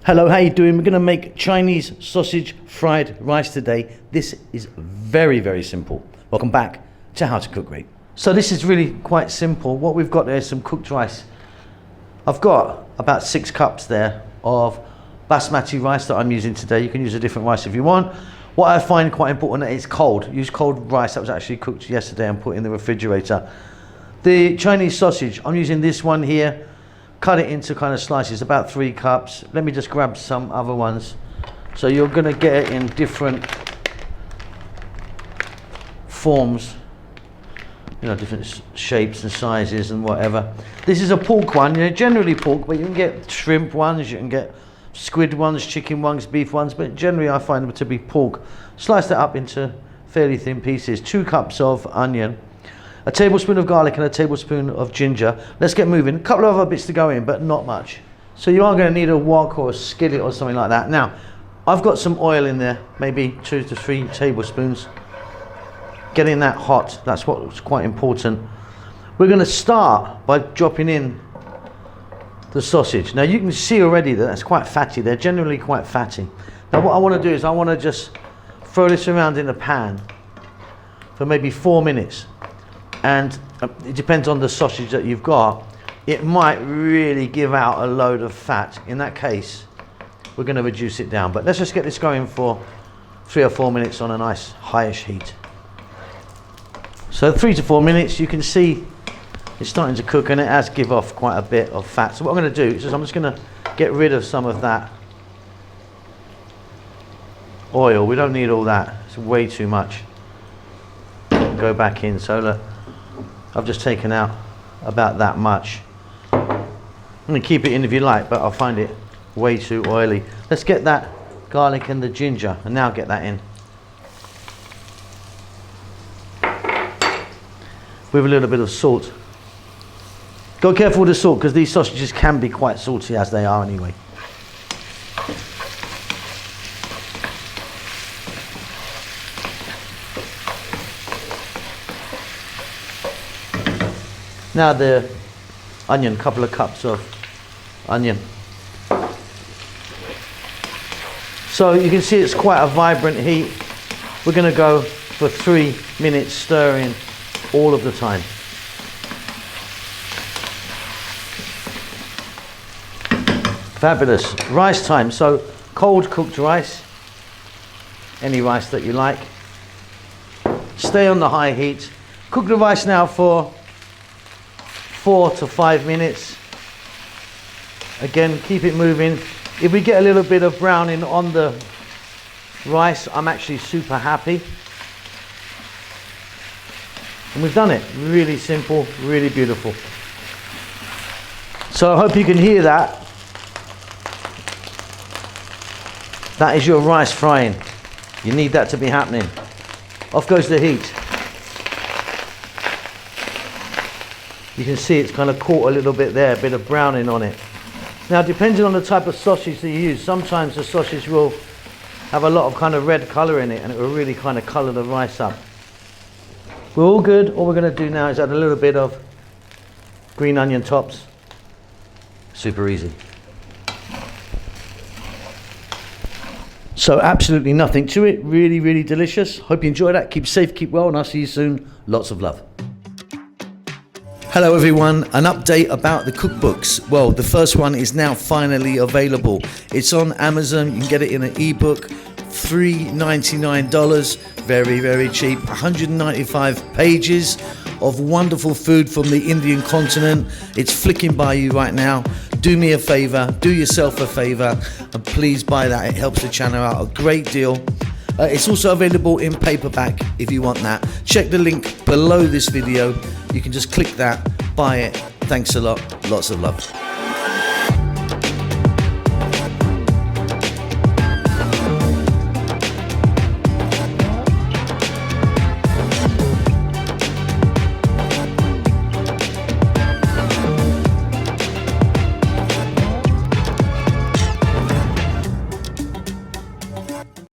Hello, how you doing? We're gonna make Chinese sausage fried rice today. This is very, very simple. Welcome back to How to Cook Great. So this is really quite simple. What we've got there is some cooked rice. I've got about 6 cups there of basmati rice that I'm using today. You can use a different rice if you want. What I find quite important is cold. Use cold rice that was actually cooked yesterday and put in the refrigerator. The Chinese sausage, I'm using this one here. Cut it into kind of slices, about 3 cups. Let me just grab some other ones. So you're gonna get it in different forms, you know, different shapes and sizes and whatever. This is a pork one, you know, generally pork, but you can get shrimp ones, you can get squid ones, chicken ones, beef ones, but generally I find them to be pork. Slice that up into fairly thin pieces. 2 cups of onion, a tablespoon of garlic and a tablespoon of ginger. Let's get moving. A couple of other bits to go in, but not much. So you are going to need a wok or a skillet or something like that. Now, I've got some oil in there, maybe 2 to 3 tablespoons. Getting that hot, that's what's quite important. We're going to start by dropping in the sausage. Now you can see already that that's quite fatty. They're generally quite fatty. Now what I want to do is I want to just throw this around in the pan for maybe 4 minutes. And it depends on the sausage that you've got. It might really give out a load of fat. In that case, we're going to reduce it down. But let's just get this going for 3 or 4 minutes on a nice highish heat. So 3 to 4 minutes, you can see it's starting to cook and it has give off quite a bit of fat. So what I'm going to do is I'm just going to get rid of some of that oil. We don't need all that. It's way too much. Go back in. So look, I've just taken out about that much. I'm going to keep it in if you like, but I'll find it way too oily. Let's get that garlic and the ginger, and now get that in. With a little bit of salt. Go careful with the salt, because these sausages can be quite salty as they are anyway. Now the onion, couple of cups of onion. So you can see it's quite a vibrant heat. We're going to go for 3 minutes stirring all of the time. Fabulous. Rice time. So cold cooked rice, any rice that you like. Stay on the high heat. Cook the rice now for 4 to 5 minutes. Again, keep it moving. If we get a little bit of browning on the rice, I'm actually super happy. And we've done it. Really simple, really beautiful. So I hope you can hear that. That is your rice frying. You need that to be happening. Off goes the heat. You can see it's kind of caught a little bit there, a bit of browning on it. Now, depending on the type of sausage that you use, sometimes the sausage will have a lot of kind of red colour in it, and it will really kind of colour the rice up. We're all good. All we're going to do now is add a little bit of green onion tops. Super easy. So absolutely nothing to it. Really, really delicious. Hope you enjoy that. Keep safe, keep well, and I'll see you soon. Lots of love. Hello everyone, an update about the cookbooks. Well, the first one is now finally available. It's on Amazon, you can get it in an ebook, $3.99, very, very cheap. 195 pages of wonderful food from the Indian continent. It's flicking by you right now. Do me a favor, do yourself a favor, and please buy that. It helps the channel out a great deal. It's also available in paperback if you want that. Check the link below this video. You can just click that, buy it. Thanks a lot. Lots of love.